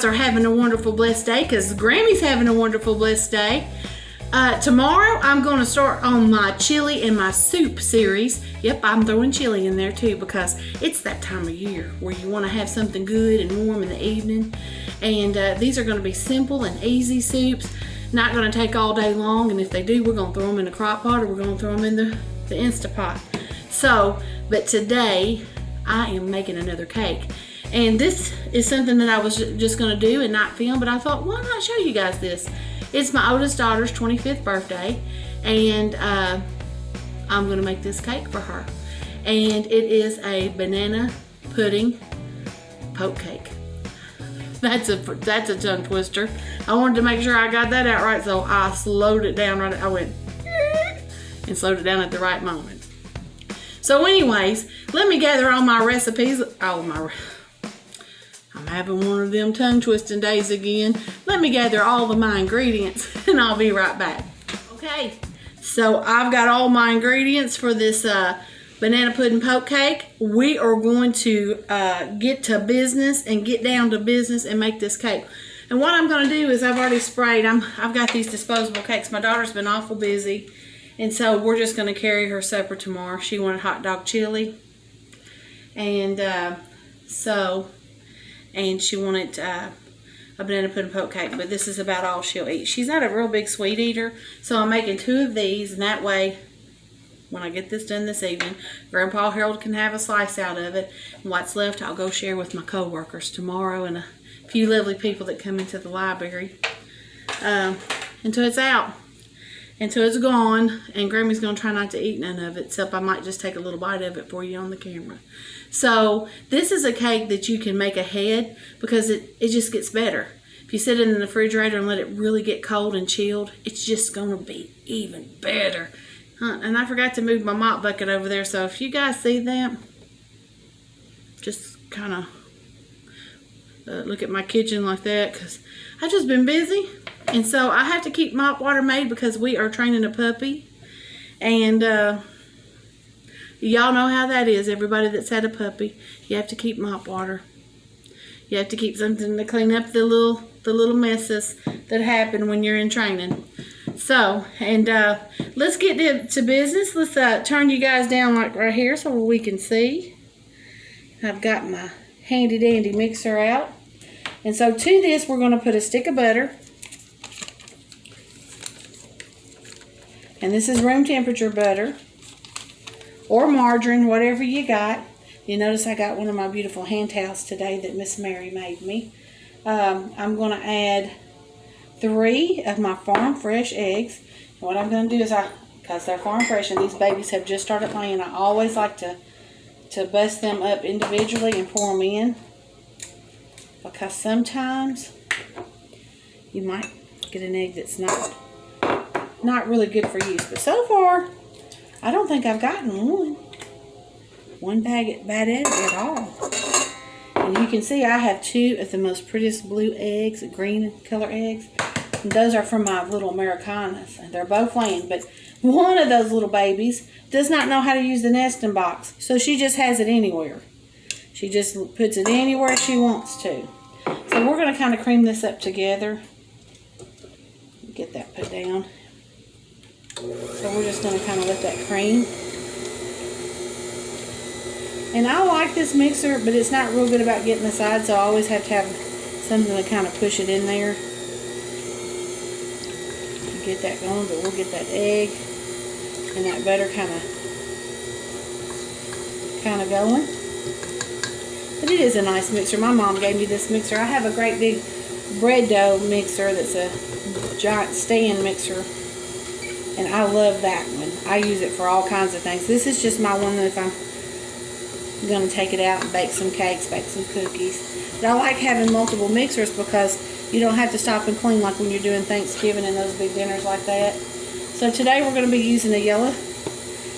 guys are having a wonderful, blessed day, because Grammie's having a wonderful, blessed day. Tomorrow, I'm going to start on my chili and my soup series. Yep, I'm throwing chili in there too, because it's that time of year where you want to have something good and warm in the evening. And these are going to be simple and easy soups. Not going to take all day long, and if they do, we're going to throw them in the crock pot, or we're going to throw them in the Instapot. So, but today, I am making another cake. And this is something that I was just going to do and not film, but I thought, why not show you guys this? It's my oldest daughter's 25th birthday, and I'm going to make this cake for her. And it is a banana pudding poke cake. That's a tongue twister. I wanted to make sure I got that out right, so I slowed it down right. I went and slowed it down at the right moment. So anyways, let me gather all my recipes. I'm having one of them tongue twisting days again. Let me gather all of my ingredients and I'll be right back. Okay, so I've got all my ingredients for this banana pudding poke cake. We are going to get to business and get down to business and make this cake. And what I'm going to do is I've already sprayed. I've got these disposable cakes. My daughter's been awful busy, and so we're just going to carry her supper tomorrow. She wanted hot dog chili, and she wanted a banana pudding poke cake, but this is about all she'll eat. She's not a real big sweet eater, so I'm making 2 of these, and that way, when I get this done this evening, Grandpa Harold can have a slice out of it, and what's left I'll go share with my co-workers tomorrow and a few lovely people that come into the library until it's out, until it's gone, and Grammie's going to try not to eat none of it, except I might just take a little bite of it for you on the camera. So this is a cake that you can make ahead, because it just gets better. If you sit it in the refrigerator and let it really get cold and chilled, it's just going to be even better. And I forgot to move my mop bucket over there, so if you guys see that, just kind of look at my kitchen like that, because I've just been busy. And so I have to keep mop water made because we are training a puppy. And y'all know how that is. Everybody that's had a puppy, you have to keep mop water. You have to keep something to clean up the little messes that happen when you're in training. So, and let's get to business. Let's turn you guys down like right here so we can see. I've got my handy dandy mixer out. And so to this, we're going to put a stick of butter. And this is room temperature butter or margarine, whatever you got. You notice I got one of my beautiful hand towels today that Miss Mary made me. I'm going to add 3 of my farm fresh eggs. And what I'm going to do is, because they're farm fresh and these babies have just started laying, I always like to bust them up individually and pour them in. Because sometimes you might get an egg that's not really good for use. But so far, I don't think I've gotten one bad egg at all. And you can see I have 2 of the most prettiest blue eggs, green color eggs. And those are from my little Americanas. And they're both laying. But one of those little babies does not know how to use the nesting box. So she just has it anywhere. She just puts it anywhere she wants to. So we're going to kind of cream this up together. Get that put down. So we're just going to kind of let that cream. And I like this mixer, but it's not real good about getting the sides, so I always have to have something to kind of push it in there. Get that going, but we'll get that egg and that butter kind of going. But it is a nice mixer. My mom gave me this mixer. I have a great big bread dough mixer that's a giant stand mixer. And I love that one. I use it for all kinds of things. This is just my one that if I'm going to take it out and bake some cakes, bake some cookies. But I like having multiple mixers because you don't have to stop and clean like when you're doing Thanksgiving and those big dinners like that. So today we're going to be using a yellow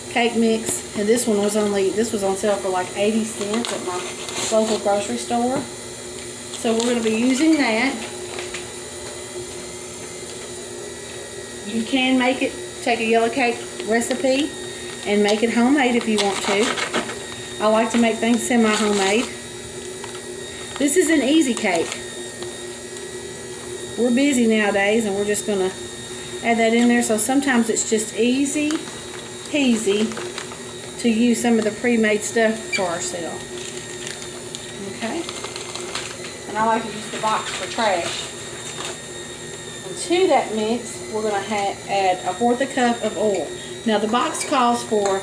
cake mix. And this was on sale for like 80 cents at my local grocery store. So we're going to be using that. You can take a yellow cake recipe and make it homemade if you want to. I like to make things semi-homemade. This is an easy cake. we're busy nowadays, and we're just going to add that in there. So sometimes it's just easy peasy to use some of the pre-made stuff for ourselves. Okay? And I like to use the box for trash. And to that mix, we're going to add 1/4 cup of oil. Now the box calls for,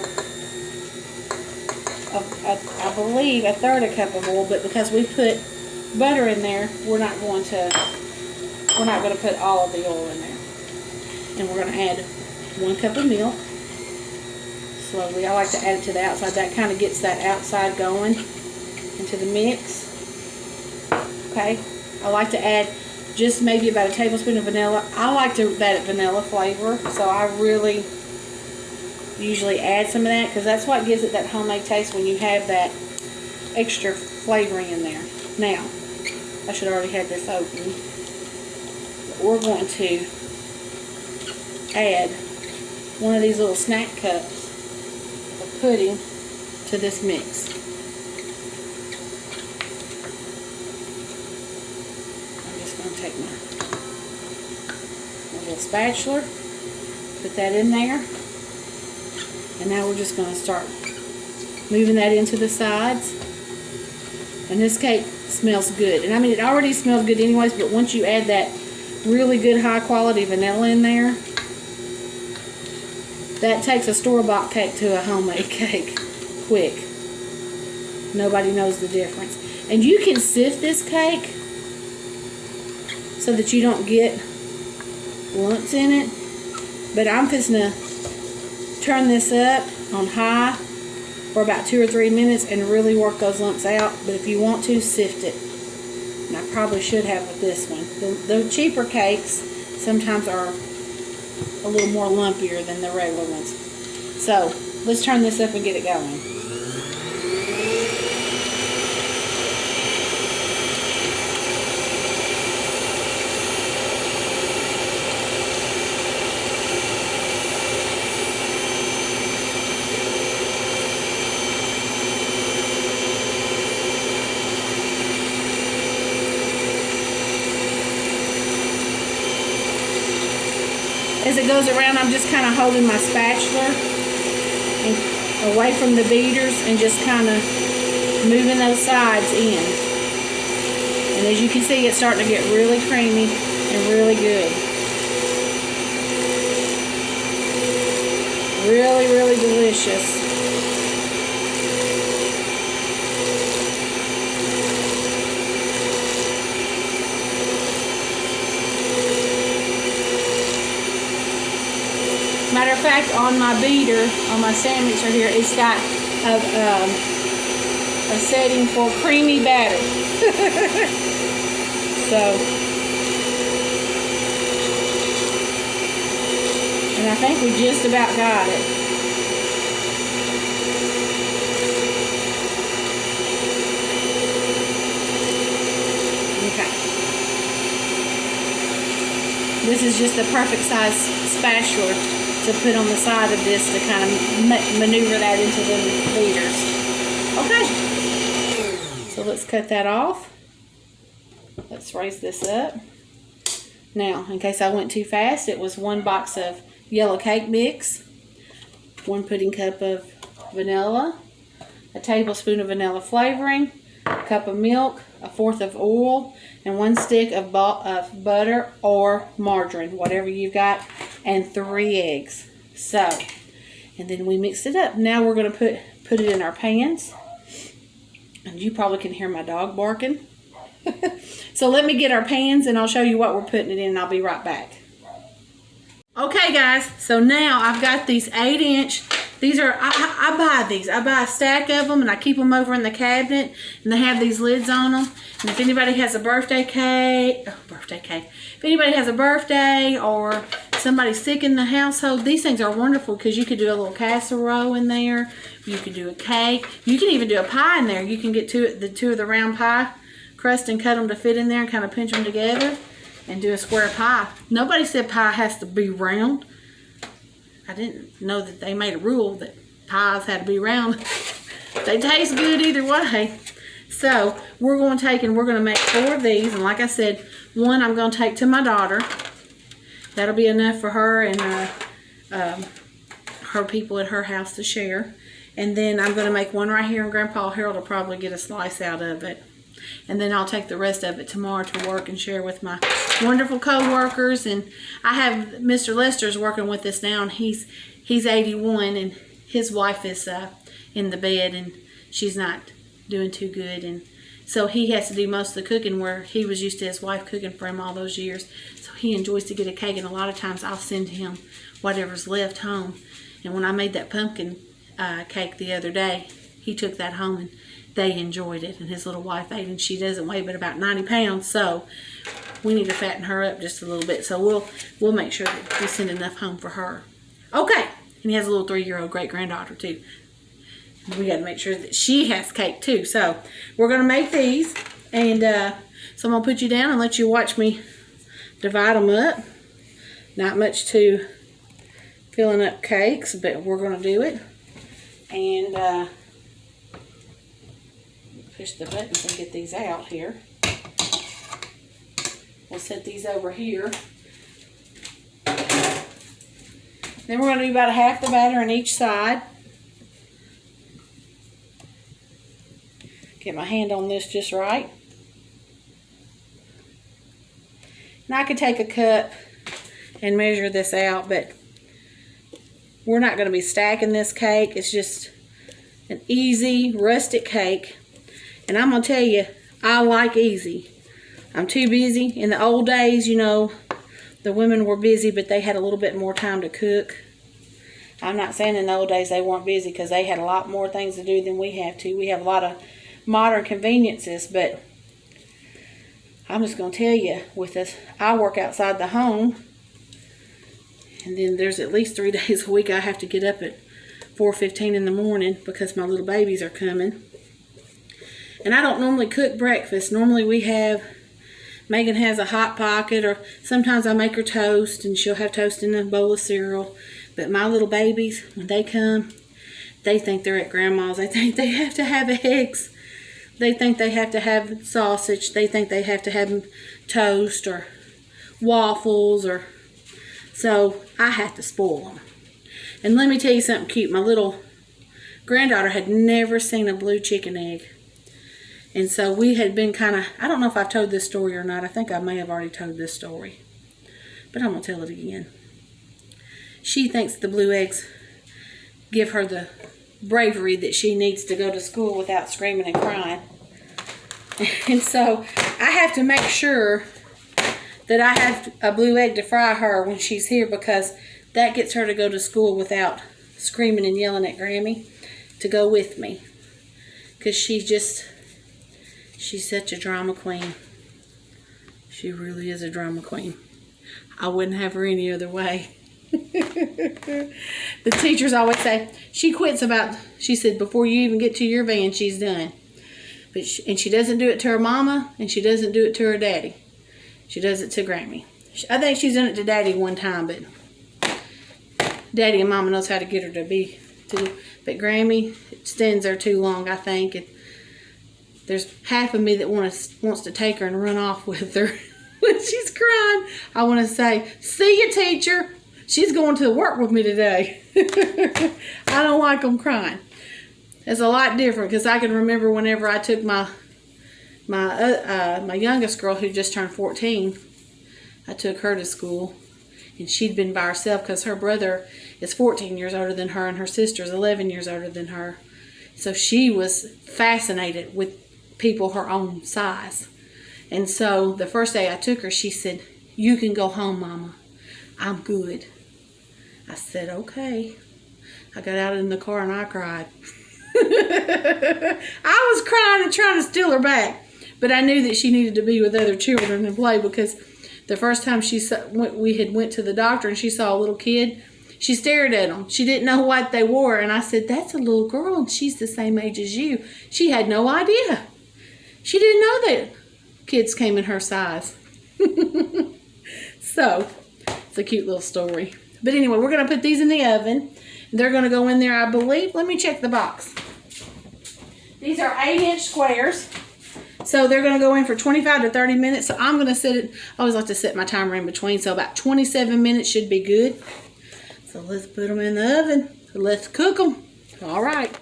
I believe, 1/3 cup of oil, but because we put butter in there, we're not going to put all of the oil in there. And we're going to add 1 cup of milk. Slowly. I like to add it to the outside. That kind of gets that outside going into the mix. Okay. I like to add just maybe about a tablespoon of vanilla. I like that vanilla flavor, so I really usually add some of that because that's what gives it that homemade taste when you have that extra flavoring in there. Now, I should already have this open. We're going to add one of these little snack cups of pudding to this mix. I'm just going to take my little spatula, put that in there, and now we're just going to start moving that into the sides. And this cake smells good. And I mean, it already smells good anyways, but once you add that really good high quality vanilla in there, that takes a store-bought cake to a homemade cake quick. Nobody knows the difference. And you can sift this cake so that you don't get lumps in it. But I'm just going to turn this up on high for about 2 or 3 minutes and really work those lumps out. But if you want to, sift it. And I probably should have with this one. The cheaper cakes sometimes are a little more lumpier than the regular ones. So let's turn this up and get it going. As it goes around, I'm just kind of holding my spatula away from the beaters and just kind of moving those sides in. And as you can see, it's starting to get really creamy and really good. Really, really delicious. Matter of fact, on my beater, on my stand mixer here, it's got a setting for creamy batter. So, and I think we just about got it. Okay. This is just the perfect size spatula to put on the side of this to kind of maneuver that into the beaters. Okay, so let's cut that off. Let's raise this up. Now, in case I went too fast, it was 1 box of yellow cake mix, 1 pudding cup of vanilla, a tablespoon of vanilla flavoring, a cup of milk, 1/4 of oil, and 1 stick of butter or margarine, whatever you've got, and 3 eggs. So, and then we mix it up. Now we're going to put it in our pans. And you probably can hear my dog barking. So let me get our pans and I'll show you what we're putting it in, and I'll be right back. Okay guys, so now I've got these 8-inch. These are, I buy these. I buy a stack of them and I keep them over in the cabinet, and they have these lids on them. And if anybody has a birthday cake, if anybody has a birthday or somebody's sick in the household, these things are wonderful because you could do a little casserole in there. You could do a cake. You can even do a pie in there. You can get the two of the round pie crust and cut them to fit in there and kind of pinch them together and do a square pie. Nobody said pie has to be round. I didn't know that they made a rule that pies had to be round. They taste good either way. So we're going to take and we're going to make 4 of these. And like I said, One I'm going to take to my daughter. That'll be enough for her and her people at her house to share. And then I'm going to make one right here, and Grandpa Harold will probably get a slice out of it. And then I'll take the rest of it tomorrow to work and share with my wonderful co-workers. And I have Mr. Lester's working with us now, and he's 81, and his wife is in the bed, and she's not doing too good. And so he has to do most of the cooking, where he was used to his wife cooking for him all those years. So he enjoys to get a cake, and a lot of times I'll send him whatever's left home. And when I made that pumpkin cake the other day, he took that home and they enjoyed it, and his little wife ate, and she doesn't weigh but about 90 pounds, so we need to fatten her up just a little bit. So we'll make sure that we send enough home for her. Okay, and he has a little 3-year-old great-granddaughter too. We got to make sure that she has cake too. So we're going to make these, and so I'm going to put you down and let you watch me divide them up. Not much to filling up cakes, but we're going to do it. And push the buttons and get these out here. We'll set these over here. Then we're going to do about half the batter on each side. Get my hand on this just right. Now I could take a cup and measure this out, but we're not going to be stacking this cake. It's just an easy, rustic cake. And I'm going to tell you, I like easy. I'm too busy. In the old days, you know, the women were busy, but they had a little bit more time to cook. I'm not saying in the old days they weren't busy, because they had a lot more things to do than we have to. We have a lot of modern conveniences, but I'm just going to tell you, with this, I work outside the home, and then there's at least 3 days a week I have to get up at 4:15 in the morning because my little babies are coming. And I don't normally cook breakfast. Normally Megan has a Hot Pocket, or sometimes I make her toast, and she'll have toast in a bowl of cereal. But my little babies, when they come, they think they're at Grandma's. They think they have to have eggs. They think they have to have sausage. They think they have to have toast or waffles, or so I have to spoil them. And let me tell you something cute. My little granddaughter had never seen a blue chicken egg. And so we had been kind of, I don't know if I've told this story or not. I think I may have already told this story, but I'm going to tell it again. She thinks the blue eggs give her the bravery that she needs to go to school without screaming and crying. And so I have to make sure that I have a blue egg to fry her when she's here, because that gets her to go to school without screaming and yelling at Grammie to go with me. Because she's such a drama queen. She really is a drama queen. I wouldn't have her any other way. The teachers always say, she said, before you even get to your van, she's done. And she doesn't do it to her mama, and she doesn't do it to her daddy. She does it to Grammie. I think she's done it to Daddy one time, but Daddy and Mama knows how to get her to but Grammie stands there too long, I think. And there's half of me that wants to take her and run off with her when she's crying. I want to say, see you, teacher. She's going to work with me today. I don't like them crying. It's a lot different, because I can remember whenever I took my youngest girl, who just turned 14, I took her to school, and she'd been by herself because her brother is 14 years older than her, and her sister is 11 years older than her. So she was fascinated with people her own size. And so the first day I took her, she said, "You can go home, Mama. I'm good." I said, "Okay." I got out in the car and I cried. I was crying and trying to steal her back. But I knew that she needed to be with other children and play, because the first time we had went to the doctor and she saw a little kid, she stared at him. She didn't know what they wore. And I said, "That's a little girl, and she's the same age as you." She had no idea. She didn't know that kids came in her size. So, it's a cute little story. But anyway, we're going to put these in the oven. They're going to go in there, I believe. Let me check the box. These are 8-inch squares. So they're going to go in for 25 to 30 minutes. So I'm going to set it, I always like to set my timer in between. So about 27 minutes should be good. So let's put them in the oven. So let's cook them. All right.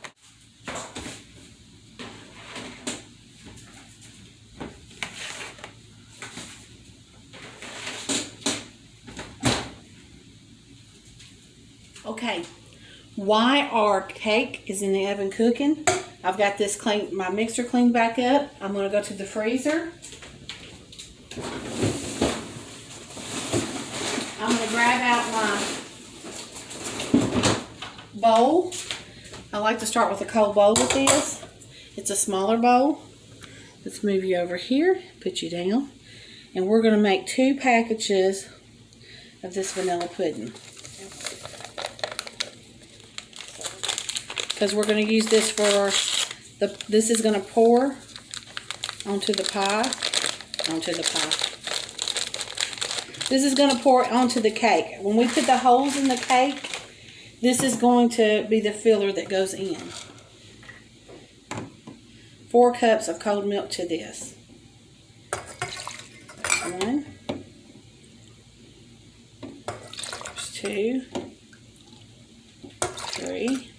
Okay, while our cake is in the oven cooking, I've got this clean, my mixer cleaned back up. I'm going to go to the freezer. I'm going to grab out my bowl. I like to start with a cold bowl with this. It's a smaller bowl. Let's move you over here, put you down. And we're going to make 2 packages of this vanilla pudding. Because we're going to use this for this is going to pour onto the pie. This is going to pour onto the cake. When we put the holes in the cake, this is going to be the filler that goes in. 4 cups of cold milk to this. 1. There's 2. 3.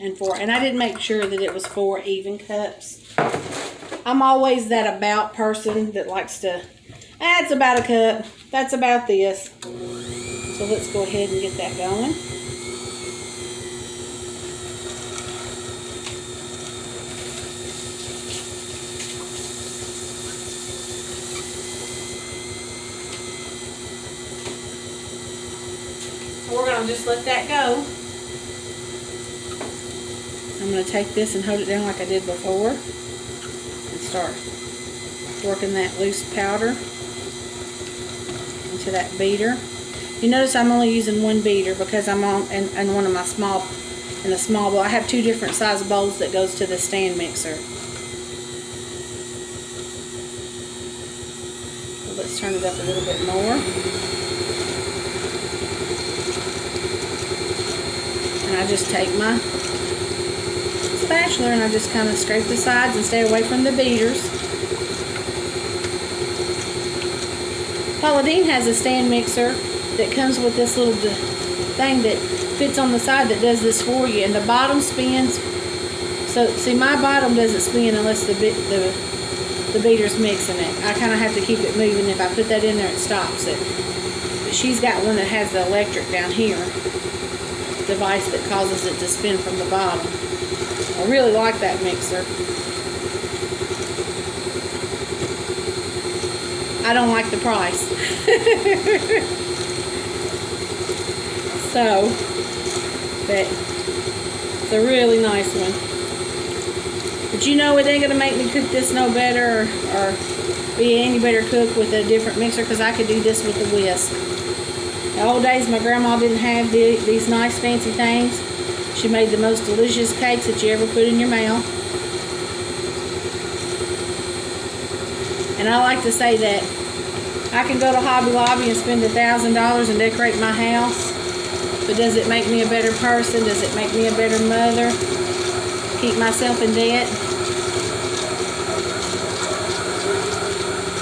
And 4. And I did make sure that it was 4 even cups. I'm always that about person that likes to, it's about a cup. That's about this. So let's go ahead and get that going. So we're going to just let that go. I'm going to take this and hold it down like I did before and start working that loose powder into that beater. You notice I'm only using 1 beater because I'm on in one of my small bowl. I have 2 different size bowls that goes to the stand mixer. So let's turn it up a little bit more. And I just take my spatula and I just kind of scrape the sides and stay away from the beaters. Paula Deen has a stand mixer that comes with this little thing that fits on the side that does this for you, and the bottom spins. So see, my bottom doesn't spin unless the beater's mixing it. I kind of have to keep it moving. If I put that in there, it stops it. But she's got one that has the electric down here device that causes it to spin from the bottom. I really like that mixer. I don't like the price. So, but it's a really nice one. But you know, it ain't gonna make me cook this no better or be any better cook with a different mixer, because I could do this with the whisk. The old days, my grandma didn't have these nice fancy things. She made the most delicious cakes that you ever put in your mouth. And I like to say that I can go to Hobby Lobby and spend $1,000 and decorate my house. But does it make me a better person? Does it make me a better mother? Keep myself in debt?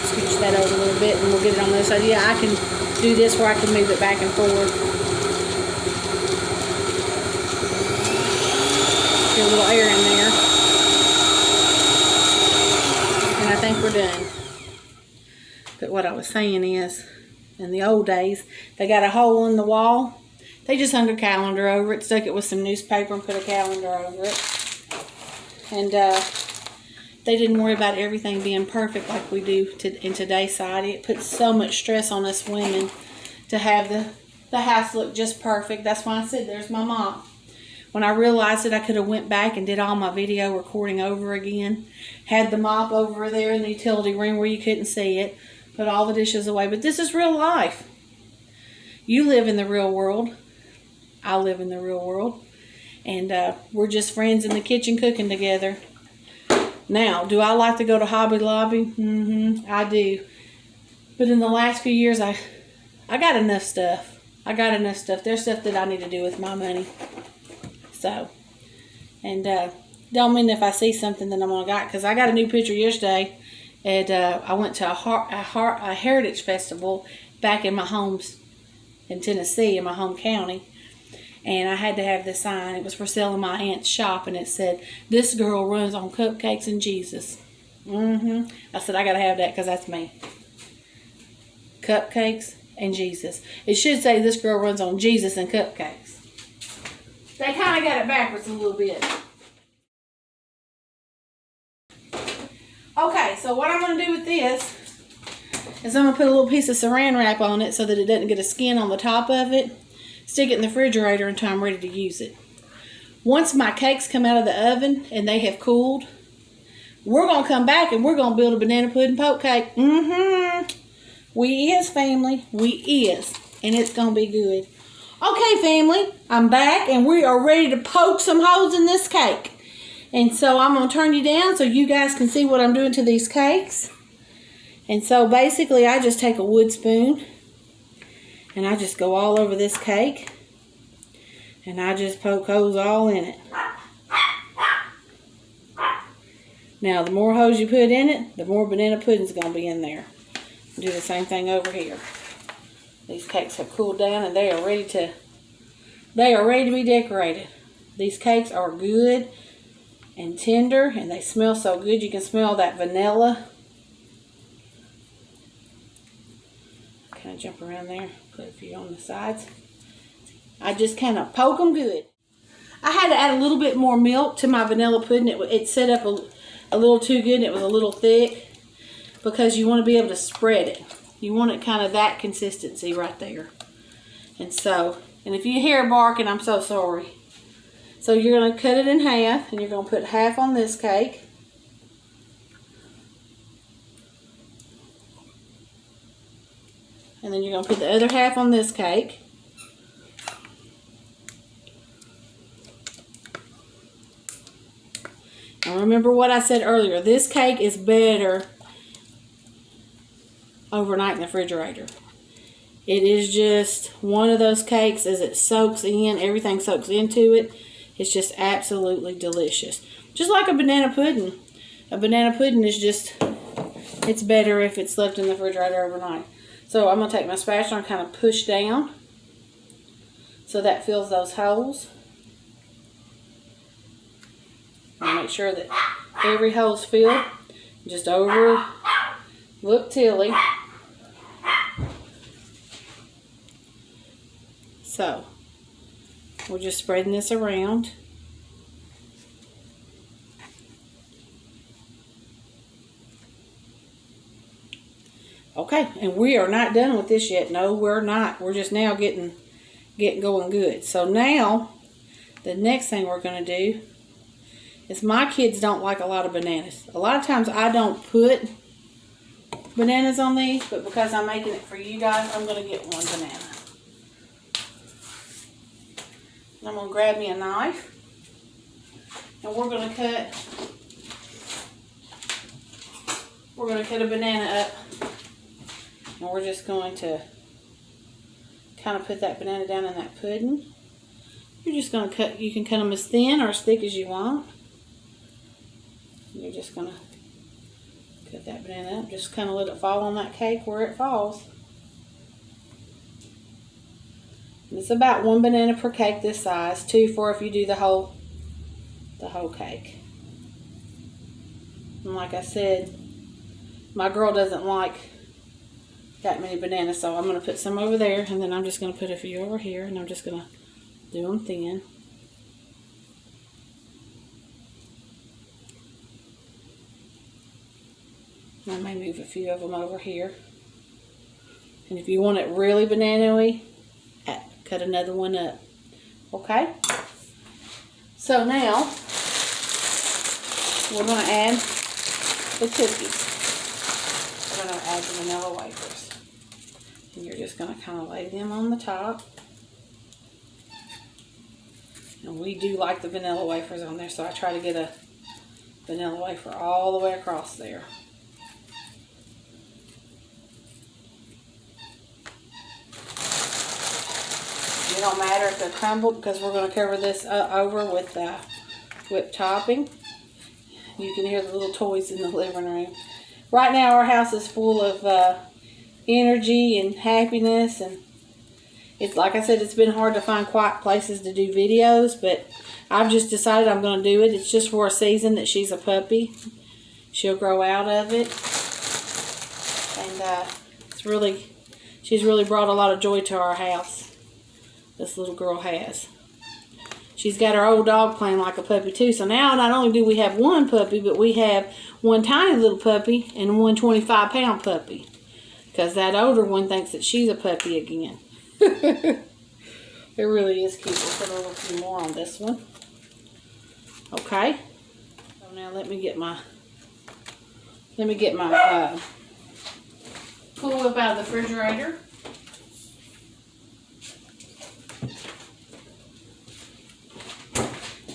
Scooch that over a little bit and we'll get it on this side. Yeah, I can do this where I can move it back and forth. Get a little air in there. And I think we're done. But what I was saying is, in the old days, they got a hole in the wall. They just hung a calendar over it, stuck it with some newspaper and put a calendar over it. And they didn't worry about everything being perfect like we do in today's society. It puts so much stress on us women to have the house look just perfect. That's why I said there's my mop. When I realized that I could have went back and did all my video recording over again, had the mop over there in the utility room where you couldn't see it, put all the dishes away. But this is real life. You live in the real world. I live in the real world. And we're just friends in the kitchen cooking together. Now, do I like to go to Hobby Lobby? I do. But in the last few years, I got enough stuff. There's stuff that I need to do with my money. So, and don't mean if I see something that I'm gonna got, because I got a new picture yesterday, and I went to a heritage festival back in my homes in Tennessee, in my home county, and I had to have this sign. It was for sale in my aunt's shop, and it said, "This girl runs on cupcakes and Jesus." I said, I gotta have that because that's me. Cupcakes and Jesus. It should say, "This girl runs on Jesus and cupcakes." They kind of got it backwards a little bit. Okay, so what I'm going to do with this is I'm going to put a little piece of saran wrap on it so that it doesn't get a skin on the top of it. Stick it in the refrigerator until I'm ready to use it. Once my cakes come out of the oven and they have cooled, we're going to come back and we're going to build a banana pudding poke cake. We is, family. We is. And it's going to be good. Okay, family. I'm back and we are ready to poke some holes in this cake. And so I'm going to turn you down so you guys can see what I'm doing to these cakes. And so basically I just take a wood spoon and I just go all over this cake. And I just poke holes all in it. Now, the more holes you put in it, the more banana pudding's going to be in there. Do the same thing over here. These cakes have cooled down and they are ready to be decorated. These cakes are good and tender and they smell so good. You can smell that vanilla. Kind of jump around there, put a few on the sides. I just kind of poke them good. I had to add a little bit more milk to my vanilla pudding. It set up a little too good and it was a little thick because you want to be able to spread it. You want it kind of that consistency right there. And if you hear barking, I'm so sorry. So you're going to cut it in half and you're going to put half on this cake. And then you're going to put the other half on this cake. Now remember what I said earlier. This cake is better overnight in the refrigerator. It is just one of those cakes as it soaks in. Everything soaks into it. It's just absolutely delicious. Just like a banana pudding. A banana pudding is just, it's better if it's left in the refrigerator overnight. So I'm going to take my spatula and kind of push down so that fills those holes. And make sure that every hole's filled. Just over, look Tilly. So, we're just spreading this around. Okay, and we are not done with this yet. No, we're not. We're just now getting going good. So now, the next thing we're going to do is my kids don't like a lot of bananas. A lot of times I don't put bananas on these, but because I'm making it for you guys, I'm going to get one banana. I'm going to grab me a knife and we're going to cut a banana up, and we're just going to kind of put that banana down in that pudding. You're just going to cut, you can cut them as thin or as thick as you want. You're just going to cut that banana up, just kind of let it fall on that cake where it falls. It's about one banana per cake this size, 2 for if you do the whole cake. And like I said, my girl doesn't like that many bananas, so I'm going to put some over there, and then I'm just going to put a few over here, and I'm just going to do them thin. I may move a few of them over here. And if you want it really banana-y, cut another one up. Okay? So now, we're going to add the cookies. We're going to add the vanilla wafers. And you're just going to kind of lay them on the top. And we do like the vanilla wafers on there, so I try to get a vanilla wafer all the way across there. It don't matter if they're crumbled because we're going to cover this over with whipped topping. You can hear the little toys in the living room. Right now our house is full of energy and happiness, and it's like I said, it's been hard to find quiet places to do videos, but I've just decided I'm going to do it. It's just for a season that she's a puppy. She'll grow out of it, and she's really brought a lot of joy to our house. This little girl has. She's got our old dog playing like a puppy too. So now not only do we have one puppy, but we have one tiny little puppy and one 25-pound puppy. Because that older one thinks that she's a puppy again. It really is cute. We'll put a little few more on this one. Okay. So now let me get my Cool Whip out of the refrigerator.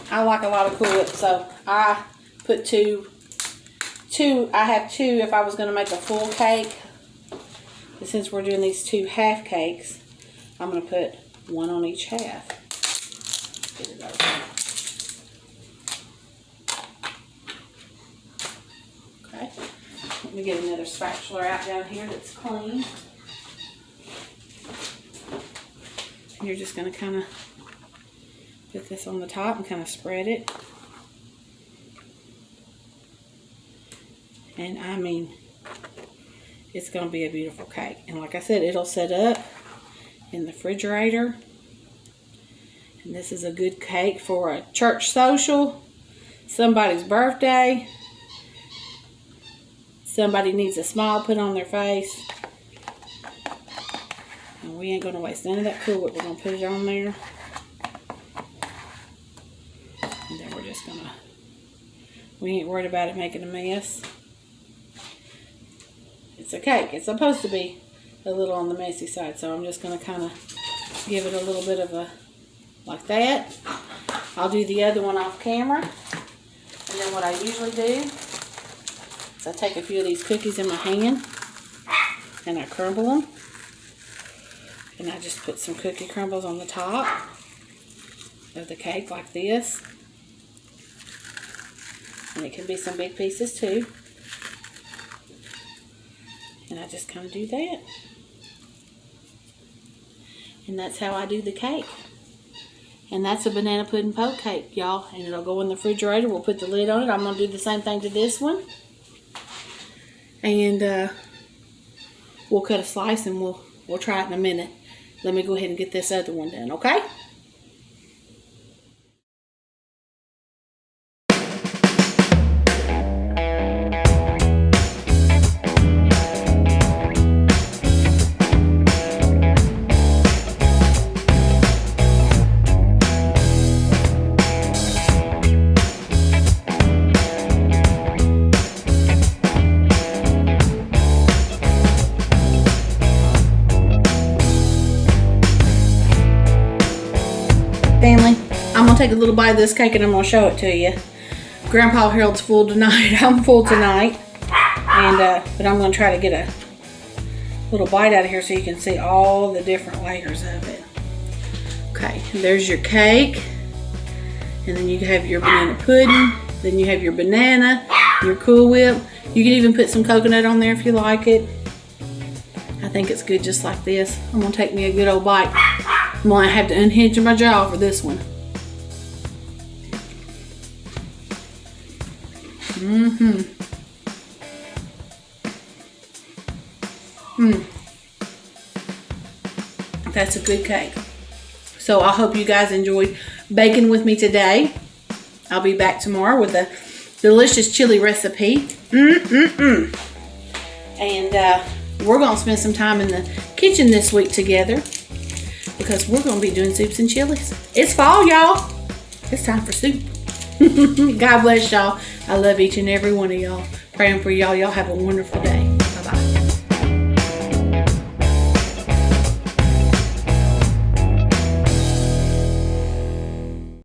I like a lot of Cool Whip, so I put two. I have two if I was going to make a full cake. But since we're doing these 2 half cakes, I'm going to put one on each half. Get it over. Okay. Let me get another spatula out down here that's clean. You're just going to kind of put this on the top and kind of spread it. And I mean, it's going to be a beautiful cake. And like I said, it'll set up in the refrigerator. And this is a good cake for a church social, somebody's birthday, somebody needs a smile put on their face. And we ain't going to waste none of that Cool Whip. We're going to put it on there. And then we're just going to, we ain't worried about it making a mess. It's a cake. It's supposed to be a little on the messy side, so I'm just going to kind of give it a little bit of a, like that. I'll do the other one off camera. And then what I usually do is I take a few of these cookies in my hand and I crumble them. And I just put some cookie crumbles on the top of the cake like this. And it can be some big pieces too. And I just kind of do that. And that's how I do the cake. And that's a banana pudding poke cake, y'all. And it'll go in the refrigerator. We'll put the lid on it. I'm going to do the same thing to this one. And we'll cut a slice and we'll try it in a minute. Let me go ahead and get this other one done, okay? Family, I'm going to take a little bite of this cake and I'm going to show it to you. Grandpa Harold's full tonight. I'm full tonight. And but I'm going to try to get a little bite out of here so you can see all the different layers of it. Okay, and there's your cake. And then you have your banana pudding. Then you have your banana, your Cool Whip. You can even put some coconut on there if you like it. I think it's good just like this. I'm going to take me a good old bite. I'm going to have to unhinge my jaw for this one. That's a good cake. So I hope you guys enjoyed baking with me today. I'll be back tomorrow with a delicious chili recipe. And we're going to spend some time in the kitchen this week together, because we're going to be doing soups and chilies. It's fall, y'all. It's time for soup. God bless y'all. I love each and every one of y'all. Praying for y'all. Y'all have a wonderful day.